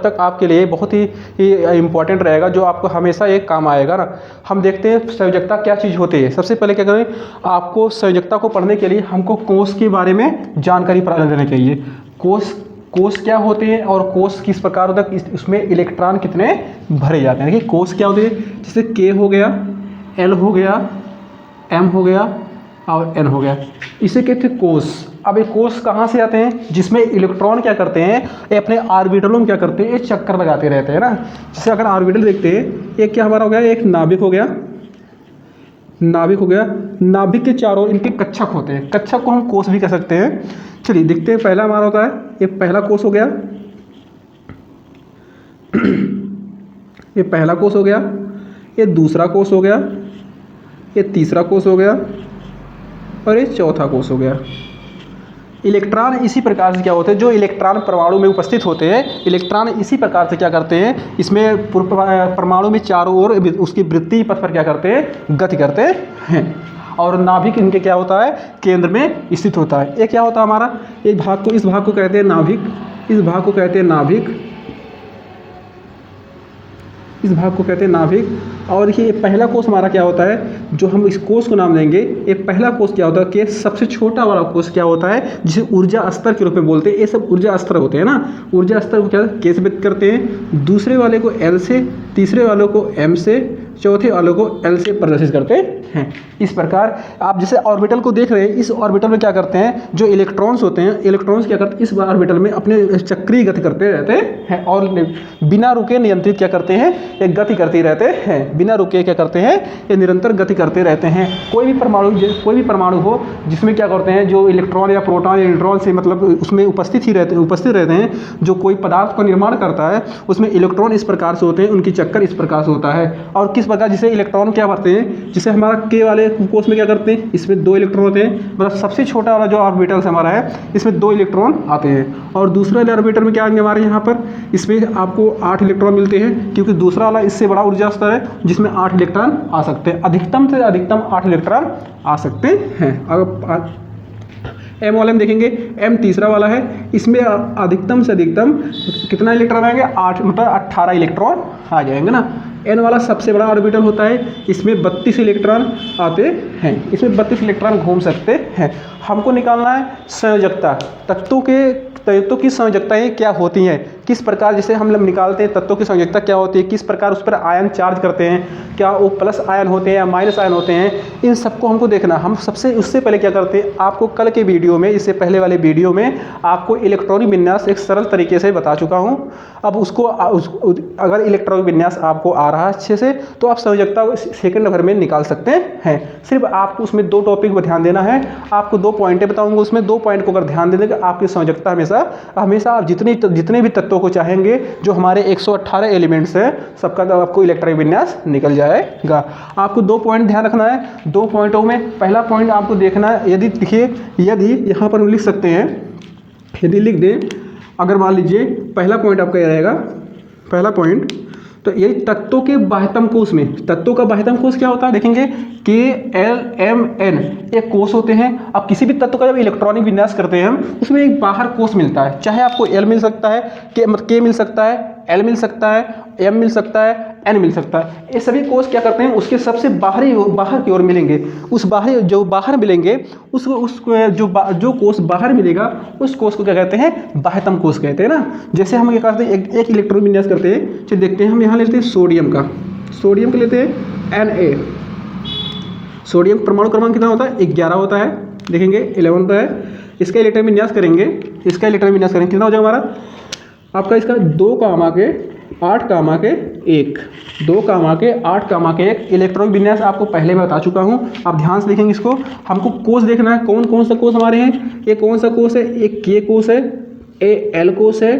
तक आपके लिए बहुत ही इम्पोर्टेंट रहेगा, जो आपको हमेशा एक काम आएगा ना। हम देखते हैं संयोजकता क्या चीज़ होती है। सबसे पहले क्या करें, आपको संयोजकता को पढ़ने के लिए हमको कोष के बारे में जानकारी प्राप्त लेनी चाहिए। कोष क्या होते हैं और कोष किस प्रकार होता है, उसमें इलेक्ट्रॉन कितने भरे जाते हैं। देखिए कोष क्या होते हैं, जैसे के हो गया, एल हो गया, एम हो गया और एन हो गया, इसे कहते हैं कोष। अब ये कोष कहाँ से आते हैं, जिसमें इलेक्ट्रॉन क्या करते हैं, ये अपने ऑर्बिटलों में क्या करते हैं, ये चक्कर लगाते रहते हैं ना। जैसे अगर ऑर्बिटल देखते हैं, एक क्या हमारा हो गया, एक नाभिक हो गया, नाभिक हो गया। नाभिक के चारों इनके कक्षक होते हैं, कक्षक को हम कोष भी कह सकते हैं। चलिए देखते हैं, पहला हमारा होता है, ये पहला कोष हो गया, ये पहला कोष हो गया, ये दूसरा कोष हो गया, ये तीसरा कोष हो गया और ये चौथा कोष हो गया। इलेक्ट्रॉन इसी प्रकार से क्या होते हैं, जो इलेक्ट्रॉन परमाणु में उपस्थित होते हैं, इलेक्ट्रॉन इसी प्रकार से क्या करते हैं, इसमें परमाणु में चारों ओर उसकी वृत्तीय पथ पर क्या करते हैं, गति करते हैं। और नाभिक इनके क्या होता है, केंद्र में स्थित होता है। ये क्या होता है हमारा, एक भाग को, इस भाग को कहते हैं नाभिक, इस भाग को कहते हैं नाभिक, इस भाग को कहते हैं नाभिक। और देखिए ये पहला कोष हमारा क्या होता है, जो हम इस कोष को नाम देंगे, ये पहला कोष क्या होता है, कि सबसे छोटा वाला कोष क्या होता है, जिसे ऊर्जा स्तर के रूप में बोलते हैं। ये सब ऊर्जा स्तर होते हैं ना, ऊर्जा स्तर को क्या के से व्यक्त करते हैं, दूसरे वाले को एल से, तीसरे वालों को एम से, चौथे वालों को एल से प्रदर्शित करते हैं। इस प्रकार आप जैसे ऑर्बिटल को देख रहे हैं, इस ऑर्बिटल में क्या करते हैं, जो इलेक्ट्रॉन्स होते हैं, इलेक्ट्रॉन्स क्या करते हैं, इस ऑर्बिटल में अपने चक्रीय गति करते रहते हैं और बिना रुके नियंत्रित क्या करते हैं, एक गति करते रहते हैं, बिना रुके क्या करते हैं, ये निरंतर गति करते रहते हैं। कोई भी परमाणु हो जिसमें क्या करते हैं, जो इलेक्ट्रॉन या प्रोटॉन या न्यूट्रॉन से मतलब उसमें उपस्थित रहते हैं, जो कोई पदार्थ का निर्माण करता है उसमें इलेक्ट्रॉन इस प्रकार से होते हैं, उनकी चक्कर इस प्रकार से होता है। और किस प्रकार, जिसे इलेक्ट्रॉन क्या करते हैं, जिसे हमारा के वाले कोष में क्या करते हैं, इसमें 2 इलेक्ट्रॉन होते हैं, मतलब सबसे छोटा वाला जो ऑर्बिटल हमारा है, इसमें 2 इलेक्ट्रॉन आते हैं। और दूसरे वाले ऑर्बिटल में क्या आएंगे हमारे यहाँ पर, इसमें आपको 8 इलेक्ट्रॉन मिलते हैं, क्योंकि दूसरा वाला इससे बड़ा ऊर्जा स्तर है, जिसमें 8 इलेक्ट्रॉन आ सकते हैं, अधिकतम से अधिकतम 8 इलेक्ट्रॉन आ सकते हैं। अगर एम वाले में देखेंगे, एम तीसरा वाला है, इसमें अधिकतम से अधिकतम कितना इलेक्ट्रॉन आएंगे, 8 मतलब 18 इलेक्ट्रॉन आ जाएंगे ना। एन वाला सबसे बड़ा ऑर्बिटल होता है, इसमें 32 इलेक्ट्रॉन आते हैं, इसमें 32 इलेक्ट्रॉन घूम सकते हैं। हमको निकालना है संयोजकता, तत्वों की संयोजकताएं क्या होती हैं, किस प्रकार, जैसे हम लोग निकालते हैं तत्वों की संयोजकता क्या होती है, किस प्रकार उस पर आयन चार्ज करते हैं, क्या वो प्लस आयन होते हैं या माइनस आयन होते हैं, इन सबको हमको देखना। हम उससे पहले क्या करते हैं, आपको कल के वीडियो में, इससे पहले वाले वीडियो में आपको इलेक्ट्रॉनिक विन्यास एक सरल तरीके से बता चुका हूँ। अब अगर इलेक्ट्रॉनिक विन्यास आपको आ रहा है अच्छे से, तो आप संयोजकता सेकंड भर में निकाल सकते हैं। सिर्फ आपको उसमें 2 टॉपिक पर ध्यान देना है, आपको 2 पॉइंटें बताऊंगा, उसमें 2 पॉइंट को अगर ध्यान देंगे आपकी संयोजकता हमेशा आप जितने भी तत्वों को चाहेंगे, जो हमारे 118 एलिमेंट्स है, सबका आपको इलेक्ट्रॉनिक विन्यास निकल जाएगा। आपको 2 पॉइंट ध्यान रखना है। 2 पॉइंटों में पहला पॉइंट आपको देखना है, यदि यहाँ पर लिख सकते हैं, यदि लिख दें, अगर मान लीजिए पहला पॉइंट आपका यह रहेगा, पहला पॉइंट, तो ये तत्वों के बाह्यतम कोष में, तत्वों का बाह्यतम कोष क्या होता है, देखेंगे के एल एम एन ये कोष होते हैं। अब किसी भी तत्व का जब इलेक्ट्रॉनिक विन्यास करते हैं हम, उसमें एक बाहर कोष मिलता है, चाहे आपको एल मिल सकता है, के मिल सकता है, एल मिल सकता है, एम मिल सकता है, एन मिल सकता है। ये सभी कोष क्या करते हैं, उसके सबसे बाहर की ओर मिलेंगे, उस बाहर जो बाहर मिलेंगे, जो कोष बाहर मिलेगा, उस कोष को क्या कहते हैं, बाह्यतम कोष कहते हैं ना। जैसे हम क्या करते हैं, एक इलेक्ट्रॉन विन्यास करते हैं, चलिए देखते हैं, हम यहाँ लेते हैं सोडियम का लेते हैं Na, सोडियम परमाणु क्रमांक कितना होता है, 11 होता है, देखेंगे 11 होता है। इसका इलेक्ट्रॉन विन्यास करेंगे, कितना हो जाएगा हमारा, आपका इसका 2 काम आके 8 काम आके 1, 2 काम आके 8 काम आके 1 इलेक्ट्रॉनिक विन्यास आपको पहले मैं बता चुका हूँ। आप ध्यान से देखेंगे इसको, हमको कोष देखना है, कौन सा कोष हमारे हैं, ये कौन सा कोष है, एक के कोष है, ए एल कोष है,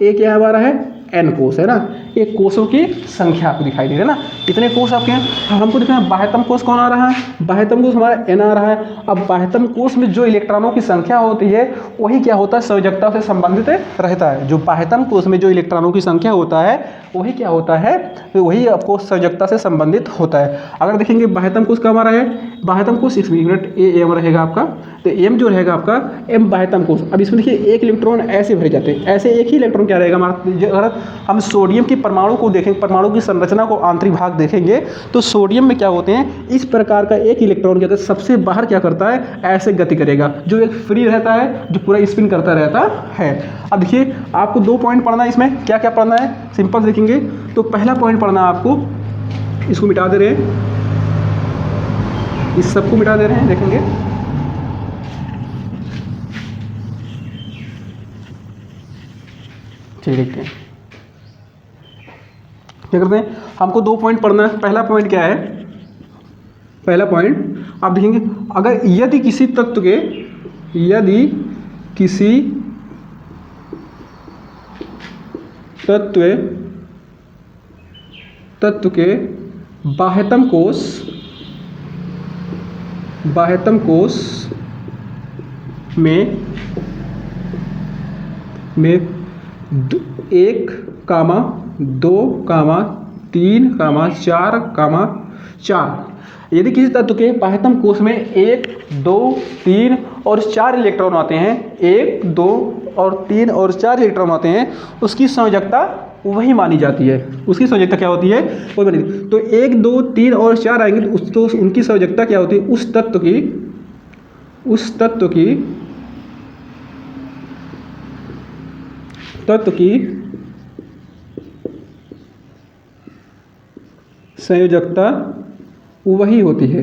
एक क्या हमारा है, एन कोष है ना। एक कोषों की संख्या आपको दिखाई दे रही है ना, इतने कोष आपके हैं। हमको देखना है बाह्यतम कोष कौन आ रहा है, बाह्यतम कोष हमारा N आ रहा है। अब बाह्यतम कोष में जो इलेक्ट्रॉनों की संख्या होती है वही क्या होता है, संयोजकता से संबंधित रहता है। जो बाह्यतम कोष में जो इलेक्ट्रॉनों की संख्या होता है वही क्या होता है, वही आपको संयोजकता से संबंधित होता है। अगर देखेंगे बाह्यतम कोष का हमारा है, बाह्यतम कोष 1 मिनट एम रहेगा आपका, तो एम जो रहेगा आपका एम बाह्यतम कोष। अब इसमें देखिए एक इलेक्ट्रॉन ऐसे भरे जाते हैं, ऐसे एक ही इलेक्ट्रॉन क्या रहेगा हमारा। अगर हम सोडियम की परमाणु को देखें, परमाणु की संरचना को आंतरिक भाग देखेंगे तो सोडियम में क्या होते हैं, इस प्रकार का एक इलेक्ट्रॉन क्या सबसे बाहर क्या करता है, ऐसे गति करेगा, जो एक फ्री रहता है, जो पूरा स्पिन करता रहता है। अब देखिए आपको 2 पॉइंट पढ़ना है, इसमें क्या क्या पढ़ना है, सिंपल देखेंगे तो पहला पॉइंट पढ़ना है आपको, इसको मिटा दे रहे हैं, इस सबको मिटा दे रहे हैं, देखेंगे ठीक है। क्या करते हैं, हमको 2 पॉइंट पढ़ना है। पहला पॉइंट क्या है, पहला पॉइंट आप देखेंगे, अगर यदि किसी तत्व के, यदि किसी तत्व के बाह्यतम कोष में 1, 2, 3, 4, यदि किसी तत्व के बाह्यतम कोष में 1, 2, 3 और 4 इलेक्ट्रॉन आते हैं, 1, 2 और 3 और 4 इलेक्ट्रॉन आते हैं, उसकी संयोजकता वही मानी जाती है। उसकी संयोजकता क्या होती है, वही मानी। तो 1, 2, 3 और 4 आएंगे तो उनकी संयोजकता क्या होती है, उस तत्व की संयोजकता वही होती है।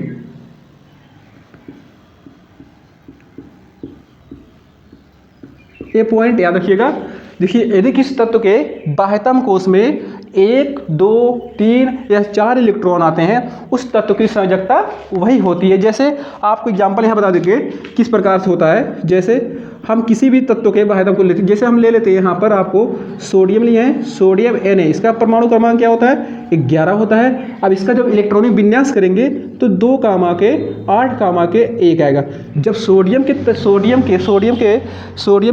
ये पॉइंट याद रखिएगा। देखिए यदि किसी तत्व के बाह्यतम कोष में 1, 2, 3 या 4 इलेक्ट्रॉन आते हैं, उस तत्व की संयोजकता वही होती है। जैसे आपको एग्जांपल यहाँ बता देंगे किस प्रकार से होता है। जैसे हम किसी भी तत्व के बाह्यतम को लेते हैं, जैसे हम ले लेते हैं यहाँ पर आपको सोडियम लिए हैं, सोडियम Na, इसका परमाणु क्रमांक क्या होता है, 11 होता है। अब इसका जब इलेक्ट्रॉनिक विन्यास करेंगे तो 2 कामा के 8 कामा के 1 आएगा। जब सोडियम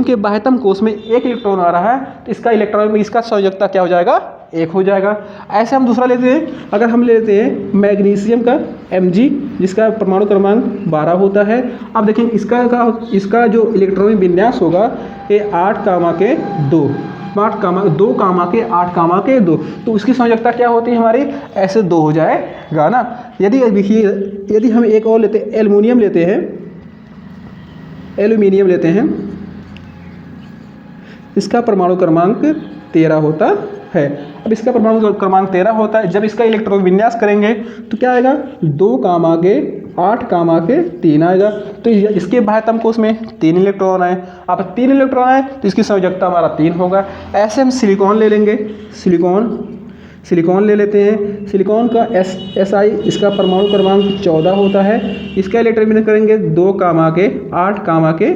के बाह्यतम कोष में 1 इलेक्ट्रॉन आ रहा है तो इसका इलेक्ट्रॉन में इसका संयोजकता क्या हो जाएगा, 1 हो जाएगा। ऐसे हम दूसरा लेते हैं, अगर हम लेते हैं मैग्नीशियम का Mg, जिसका परमाणु क्रमांक 12 होता है। अब देखें इसका जो इलेक्ट्रॉनिक विन्यास होगा ये 8 कामा के 2 कामा के 8 कामा के 2, तो उसकी संयोजकता क्या होती है हमारी, ऐसे 2 हो जाएगा ना। यदि हम एक और लेते हैं, एल्युमिनियम लेते हैं, इसका परमाणु क्रमांक 13 होता है। अब इसका परमाणु क्रमांक 13 होता है, जब इसका इलेक्ट्रॉन विन्यास करेंगे तो क्या आएगा, 2 कामा के 8 कामा के 3 आएगा। तो इसके बाह्यतम कोष में 3 इलेक्ट्रॉन आए। अब 3 इलेक्ट्रॉन आए तो इसकी संयोजकता हमारा 3 होगा। ऐसे हम सिलिकॉन ले लेंगे, सिलिकॉन ले लेते हैं। सिलिकॉन का Si, इसका परमाणु क्रमांक 14 होता है। इसका इलेक्ट्रॉन विन्यास करेंगे 2 कामा के 8 कामा के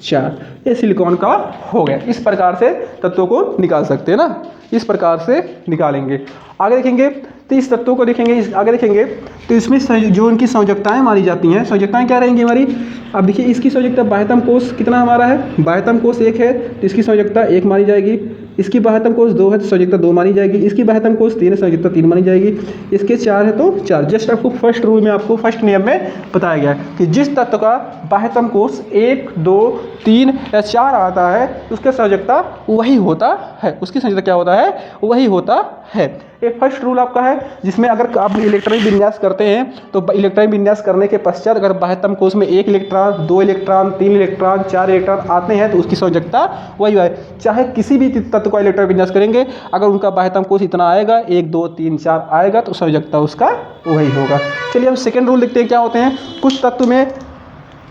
4, ये सिलिकॉन का हो गया। इस प्रकार से तत्वों को निकाल सकते हैं ना, इस प्रकार से निकालेंगे। आगे देखेंगे तो इस तत्वों को देखेंगे, आगे देखेंगे तो इसमें जो इनकी संयोजकताएं मानी जाती हैं, संयोजकताएं क्या रहेंगी हमारी। अब देखिए इसकी संयोजकता, बाह्यतम कोष कितना हमारा है, बाह्यतम कोष 1 है तो इसकी संयोजकता 1 मानी जाएगी। इसकी बाह्यतम कोष 2 है तो संयोजकता 2 मानी जाएगी। इसकी बाह्यतम कोष 3 है, संयोजकता 3 मानी जाएगी। इसके 4 है तो 4। जस्ट आपको फर्स्ट रूल में, आपको फर्स्ट नियम में बताया गया है कि जिस तत्व का बाह्यतम कोष 1, 2, 3 या 4 आता है उसका संयोजकता वही होता है, उसकी संयोजकता क्या होता है, वही होता है। ये फर्स्ट रूल आपका है, जिसमें अगर आप इलेक्ट्रॉनिक विन्यास करते हैं तो इलेक्ट्रॉनिक विन्यास करने के पश्चात अगर बाह्यतम कोष में 1 इलेक्ट्रॉन, 2 इलेक्ट्रॉन, 3 इलेक्ट्रॉन, 4 इलेक्ट्रॉन आते हैं तो उसकी संयोजकता वही है। चाहे किसी भी तत्व का इलेक्ट्रॉनिक विन्यास करेंगे, अगर उनका बाह्यतम कोष इतना आएगा, 1, 2, 3, 4 आएगा तो संयोजकता उसका वही होगा। चलिए हम सेकेंड रूल देखते हैं क्या होते हैं।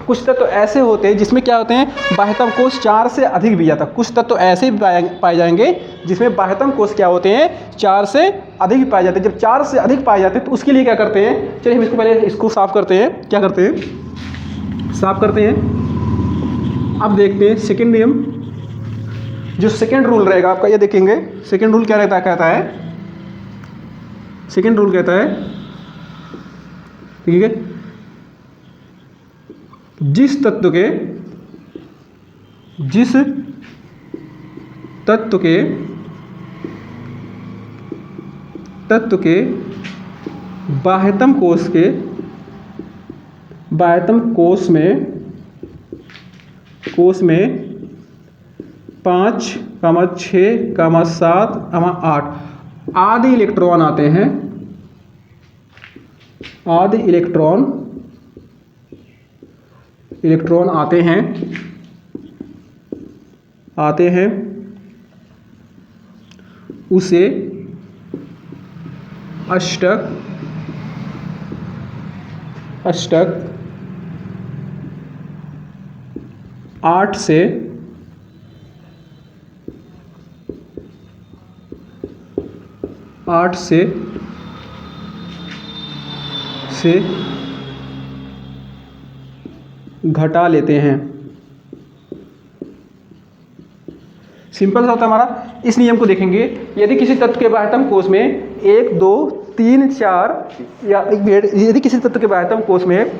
कुछ तत्व ऐसे होते हैं जिसमें क्या होते हैं, बाह्यतम कोष 4 से अधिक भी जाता है। कुछ तत्व ऐसे भी पाए जाएंगे जिसमें बाह्यतम कोष क्या होते हैं, 4 से अधिक भी पाए जाते हैं। जब 4 से अधिक पाए जाते हैं तो उसके लिए क्या करते हैं, चलिए हम इसको पहले इसको साफ करते हैं। क्या करते हैं, साफ करते हैं। अब देखते हैं सेकेंड नियम, जो सेकेंड रूल रहेगा आपका, ये देखेंगे सेकेंड रूल क्या रहता है, कहता है सेकेंड रूल कहता है, ठीक है, जिस तत्व के बाह्यतम कोश में 5, 6, 7, 8 आधे इलेक्ट्रॉन आते हैं, आधे इलेक्ट्रॉन आते हैं, उसे अष्टक 8 से 'घटा लेते हैं। सिंपल सा होता है हमारा। इस नियम को देखेंगे, यदि किसी तत्व के बाह्यतम कोश में 1, 2, 3, 4 या यदि किसी तत्व के बाह्यतम कोश में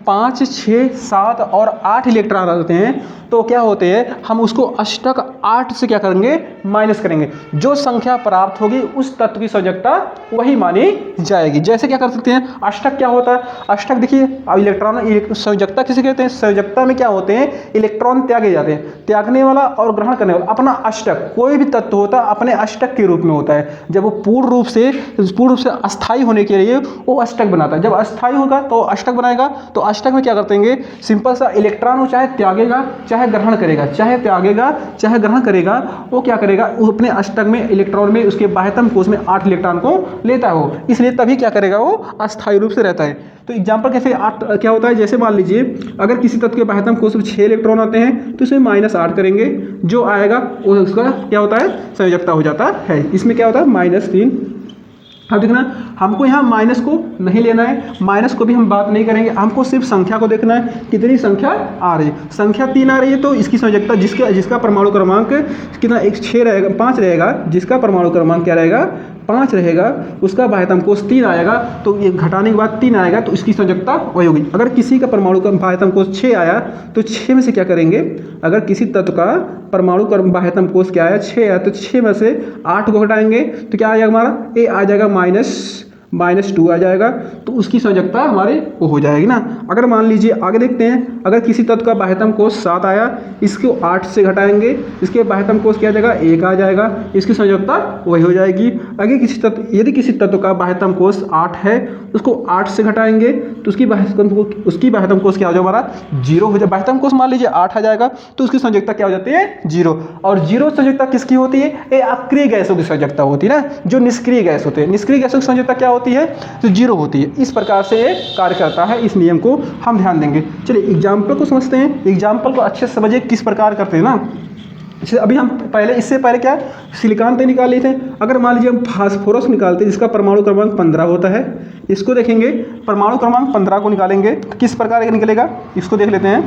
5, 6, 7 और 8 इलेक्ट्रॉन आते हैं, तो क्या होते हैं, हम उसको अष्टक 8 से क्या करेंगे, माइनस करेंगे। जो संख्या प्राप्त होगी उस तत्व की संयोजकता वही मानी जाएगी। जैसे क्या कर सकते हैं, अष्टक क्या होता है, अष्टक देखिए, इलेक्ट्रॉन संयोजकता किसे कहते हैं, संयोजकता में क्या होते हैं, इलेक्ट्रॉन त्यागे जाते हैं, त्यागने वाला और ग्रहण करने वाला। अपना अष्टक, कोई भी तत्व होता है अपने अष्टक के रूप में होता है। जब वो पूर्ण रूप से अस्थायी होने के लिए वो अष्टक बनाता है। जब अस्थायी होगा तो अष्टक बनाएगा। तो अष्टक में क्या करते हैं, सिंपल सा, इलेक्ट्रॉन वो चाहे त्यागेगा चाहे ग्रहण करेगा, चाहे त्यागेगा चाहे ग्रहण करेगा, वो क्या करेगा, वो अपने अष्टक में इलेक्ट्रॉन में उसके बाह्यतम कोश में 8 इलेक्ट्रॉन को लेता हो, इसलिए तभी क्या करेगा, वो अस्थायी रूप से रहता है। तो एग्जाम्पल कैसे 8 क्या होता है, जैसे मान लीजिए अगर किसी तत्व के बाह्यतम कोश में 6 इलेक्ट्रॉन आते हैं तो इसमें -8 करेंगे, जो आएगा वो उसका क्या होता है, संयोजकता हो जाता है। इसमें क्या होता है, -3। अब देखना, हमको यहाँ माइनस को नहीं लेना है, माइनस को भी हम बात नहीं करेंगे, हमको सिर्फ संख्या को देखना है, कितनी संख्या आ रही है। संख्या 3 आ रही है तो इसकी संयोजकता, जिसका परमाणु क्रमांक कितना, 6 रहेगा, 5 रहेगा, जिसका परमाणु क्रमांक क्या रहेगा, 5 रहेगा, उसका बाह्यतम कोश 3 आएगा, तो ये घटाने के बाद 3 आएगा, तो इसकी संयोजकता वही होगी। अगर किसी का परमाणु का बाह्यतम कोश 6 आया तो 6 में से क्या करेंगे, अगर किसी तत्व का परमाणु बाह्यतम कोश क्या आया, 6 आया, तो 6 में से 8 को घटाएंगे तो क्या आ जाएगा, हमारा ए आ जाएगा -2 आ जाएगा, तो उसकी संयोजकता हमारे वो हो जाएगी ना। अगर मान लीजिए आगे देखते हैं, अगर किसी तत्व का बाह्यतम कोश 7 आया, इसको 8 से घटाएंगे, इसके बाह्यतम कोश क्या आ जाएगा, 1 आ जाएगा, इसकी संयोजकता वही हो जाएगी। यदि किसी तत्व का बाह्यतम कोश 8 है, उसको 8 से घटाएंगे तो उसकी बाह्यतम कोश क्या हो जाएगा, हमारा 0 हो जाए। बाह्यतम कोश मान लीजिए 8 आ जाएगा तो उसकी संयोजकता क्या हो जाती है, 0। और 0 संयोजकता किसकी होती है, ये अक्रिय गैसों की संयोजकता होती है ना, जो निष्क्रिय गैस होते हैं। निष्क्रिय गैसों की संयोजकता क्या होती है, तो 0 होती है। इस प्रकार से ये कार्य करता है, इस नियम को हम ध्यान देंगे। चलिए एग्जाम्पल को समझते हैं। एग्जाम्पल को अच्छे से समझिए किस प्रकार करते हैं ना। अभी हम इससे पहले क्या सिलिकॉन तक निकाल लिए थे। अगर मान लीजिए हम फास्फोरस निकालते हैं जिसका परमाणु क्रमांक 15 होता है, इसको देखेंगे, परमाणु क्रमांक 15 को निकालेंगे तो किस प्रकार का निकलेगा, इसको देख लेते हैं।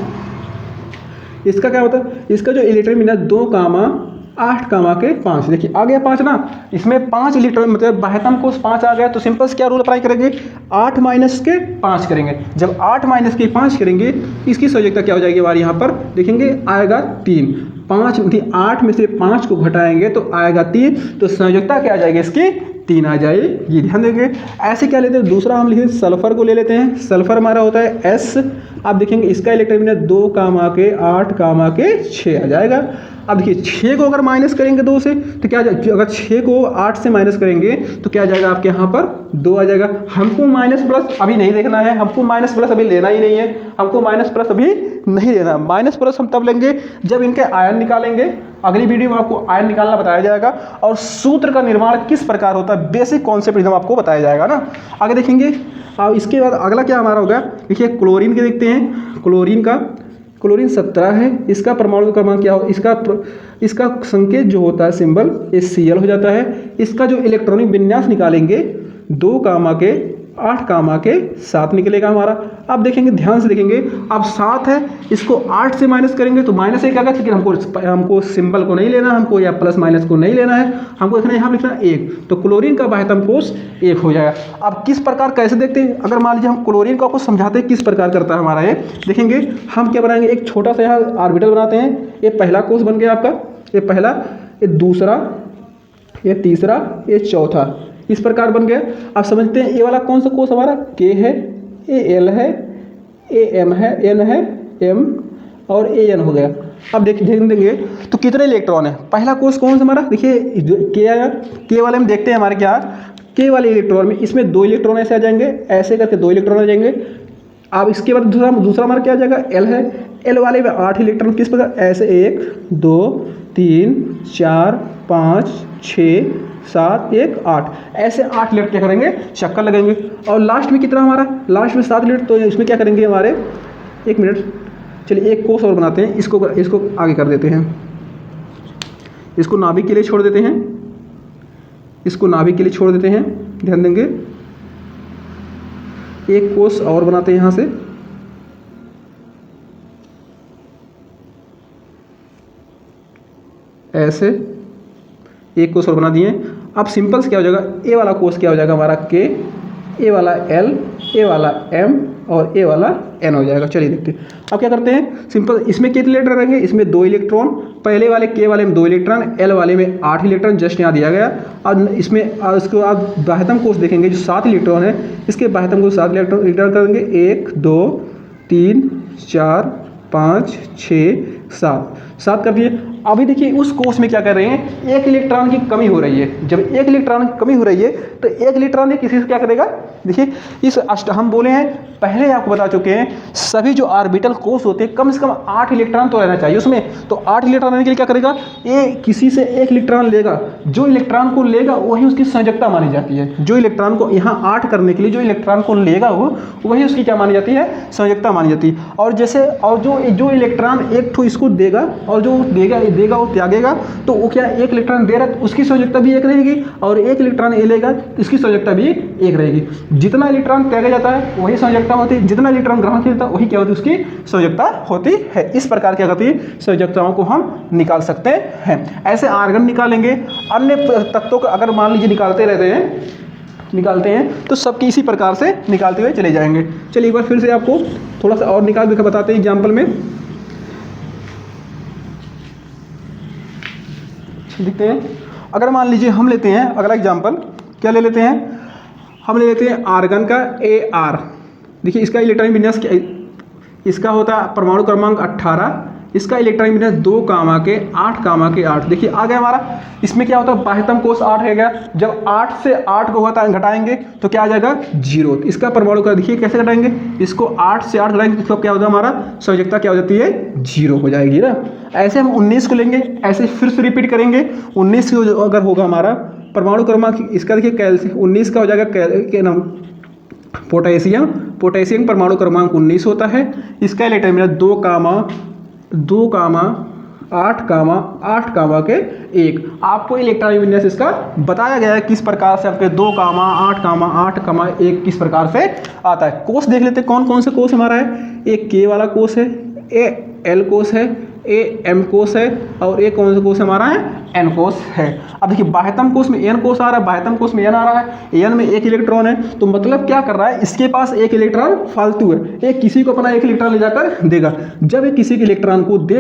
इसका क्या होता है, इसका जो इलेक्ट्रॉन बिना 2,8,5, देखिए आ गया 5 ना, इसमें 5 इलेक्ट्रॉन मतलब बाह्यतम कोश 5 आ गया, तो सिंपल से क्या रूल अप्लाई करेंगे, 8 माइनस के 5 करेंगे। जब 8 माइनस के 5 करेंगे, इसकी संयोजकता क्या हो जाएगी हमारे यहाँ पर देखेंगे, आएगा 3। 8 में से 5 को घटाएंगे तो आएगा 3, तो संयोजकता क्या आ जाएगी इसकी, 3 आ जाएगी। ध्यान देंगे। ऐसे क्या लेते हैं, दूसरा हम लिखें सल्फर को ले लेते हैं। सल्फर हमारा होता है S। आप देखेंगे इसका इलेक्ट्रॉन 2,8,6 आ जाएगा। अब देखिए 6 को अगर माइनस करेंगे 2 से तो क्या, अगर 6 को 8 से माइनस करेंगे तो क्या आ जाएगा आपके यहाँ पर 2 आ जाएगा। हमको माइनस प्लस अभी नहीं देखना है, हमको माइनस प्लस अभी लेना ही नहीं है, हमको माइनस प्लस अभी नहीं लेना। माइनस प्लस हम तब लेंगे जब इनके आयन निकालेंगे। अगली वीडियो में आपको आयन निकालना बताया जाएगा और सूत्र का निर्माण किस प्रकार होता है, बेसिक कॉन्सेप्ट एकदम आपको बताया जाएगा ना। आगे देखेंगे। अब इसके बाद अगला क्या हमारा होगा, देखिए क्लोरीन के देखते हैं। क्लोरीन 17 है, इसका परमाणु क्रमांक क्या हो, इसका संकेत जो होता है सिंबल HCl हो जाता है। इसका जो इलेक्ट्रॉनिक विन्यास निकालेंगे 2,8,6 8 कामा के 7 निकलेगा हमारा। अब देखेंगे, ध्यान से देखेंगे, अब 7 है, इसको 8 से माइनस करेंगे तो माइनस 1 आएगा, लेकिन हमको सिंबल को नहीं लेना, हमको या प्लस माइनस को नहीं लेना है, हमको देखना यहाँ लिखना 1, तो क्लोरीन का बाह्यतम कोष 1 हो जाएगा। अब किस प्रकार कैसे देखते हैं, अगर मान लीजिए हम क्लोरीन को आपको समझाते हैं किस प्रकार करता है हमारा ये, देखेंगे हम क्या बनाएंगे, एक छोटा सा यहाँ ऑर्बिटल बनाते हैं। ये पहला कोष बन गया आपका, ये पहला, ये दूसरा, ये तीसरा, ये चौथा, इस प्रकार बन गया। अब समझते हैं ये वाला कौन सा कोष हमारा, के है, ए एल है, ए एम है, एन है, एम और ए एन हो गया। अब ध्यान देंगे तो कितने इलेक्ट्रॉन है, पहला कोष कौन सा हमारा, देखिए के आया, के वाले में देखते हैं हमारे क्या, के वाले इलेक्ट्रॉन में इसमें 2 इलेक्ट्रॉन ऐसे आ जाएंगे, ऐसे करके 2 इलेक्ट्रॉन आ जाएंगे। अब इसके बाद दूसरा हमारा क्या आ जाएगा, एल है, एल वाले में 8 इलेक्ट्रॉन, किस प्रकार, ऐसे 1 2 3 4 5 6 7 1 8, ऐसे 8 इलेक्ट्रॉन क्या करेंगे, चक्कर लगेंगे। और लास्ट में कितना हमारा, लास्ट में 7 इलेक्ट्रॉन, तो इसमें क्या करेंगे हमारे, 1 मिनट, चलिए एक कोष और बनाते हैं, इसको आगे कर देते हैं, इसको नाभिक के लिए छोड़ देते हैं, इसको नाभिक के लिए छोड़ देते हैं। ध्यान देंगे, एक कोष और बनाते हैं यहाँ से, ऐसे एक कोष और बना दिए। अब सिंपल से क्या हो जाएगा, ए वाला कोष क्या हो जाएगा हमारा के, ए वाला एल, ए वाला एम और ए वाला एन हो जाएगा। चलिए देखते हैं। अब क्या करते हैं, सिंपल, इसमें कितने इलेक्ट्रॉन रहेंगे, इसमें 2 इलेक्ट्रॉन, पहले वाले के वाले में 2 इलेक्ट्रॉन, एल वाले में 8 इलेक्ट्रॉन, जस्ट यहाँ दिया गया। और इसमें इसको आप बाह्यतम कोष देखेंगे जो 7 इलेक्ट्रॉन है, इसके बाह्यतम कोष 7 इलेक्ट्रॉन करेंगे, 1 2 3 4 5 6 7 कर दिए। अभी देखिए उस कोष में क्या कर रहे हैं, 1 इलेक्ट्रॉन की कमी हो रही है। जब 1 इलेक्ट्रॉन की कमी हो रही है तो 1 इलेक्ट्रॉन ये किसी से क्या करेगा, देखिए इस हम बोले हैं पहले आपको बता चुके हैं, सभी जो ऑर्बिटल कोष होते हैं कम से कम 8 इलेक्ट्रॉन तो रहना चाहिए उसमें। तो 8 इलेक्ट्रॉन रहने के लिए क्या करेगा, ये किसी से 1 इलेक्ट्रॉन लेगा, जो इलेक्ट्रॉन को लेगा वही उसकी संयोजकता मानी जाती है। जो इलेक्ट्रॉन को यहाँ 8 करने के लिए जो इलेक्ट्रॉन को लेगा वो वही उसकी क्या मानी जाती है, संयोजकता मानी जाती है। और जैसे और जो इलेक्ट्रॉन एक ठो इसको देगा और जो देगा वो त्यागेगा, तो वो क्या 1 इलेक्ट्रॉन दे रहा है तो उसकी संयोजकता भी 1 रहेगी, और 1 इलेक्ट्रॉन ये लेगा तो इसकी संयोजकता भी 1 रहेगी। जितना इलेक्ट्रॉन त्यागा जाता है वही संयोजकता होती है, जितना इलेक्ट्रॉन ग्रहण किया जाता है वही क्या होती है, उसकी संयोजकता होती है। इस प्रकार क्या करती है, संयोजकताओं को हम निकाल सकते हैं। ऐसे आर्गन निकालेंगे, अन्य तत्वों को अगर मान लीजिए निकालते हैं तो सबकी इसी प्रकार से निकालते हुए चले जाएंगे। चलिए एक बार फिर से आपको थोड़ा सा और निकाल के बताते हैं एग्जाम्पल में, देखते हैं। अगर मान लीजिए हम लेते हैं अगला एग्जाम्पल, क्या ले लेते हैं, हम ले लेते हैं आर्गन का AR। देखिए इसका इलेक्ट्रॉनिक विन्यास इसका होता है परमाणु क्रमांक 18, इसका इलेक्ट्रॉनिक विन्यास 2 कामा के 8 कामा के 8। देखिए आ गया हमारा, इसमें क्या होता है, बाह्यतम कोष 8 है गया, जब 8 से 8 को घटाएंगे तो क्या आ जाएगा 0। इसका परमाणु क्रमांक देखिए कैसे घटाएंगे, इसको 8 से 8 घटाएंगे तो क्या होता है, हमारा संयोजकता क्या हो जाती है, 0 हो जाएगी ना। ऐसे हम 19 को लेंगे, ऐसे फिर से रिपीट करेंगे। 19 को अगर होगा हमारा परमाणु क्रमांक, इसका देखिए कैल्शियम 19 का हो जाएगा पोटेशियम परमाणु क्रमांक 19 होता है। इसका इलेक्ट्रॉन विन्यास 2 कामा 8 कामा के 1। आपको इलेक्ट्रॉनिक विन्यास इसका बताया गया है किस प्रकार से आपके 2 कामा 8 कामा 1 किस प्रकार से आता है। कोष देख लेते हैं कौन कौन से कोष हमारा है, एक के वाला कोष है, ए एल कोष है, ए एम कोष है, और एक कौन सा कोष हमारा है, एन कोष है। अब देखिए बाह्यतम कोष में एन कोष आ रहा है, बाह्यतम कोष में एन आ रहा है। एन में 1 इलेक्ट्रॉन है, तो मतलब क्या कर रहा है, इसके पास 1 इलेक्ट्रॉन फालतू है, ये किसी को अपना 1 इलेक्ट्रॉन ले जाकर देगा। जब ये किसी के इलेक्ट्रॉन को दे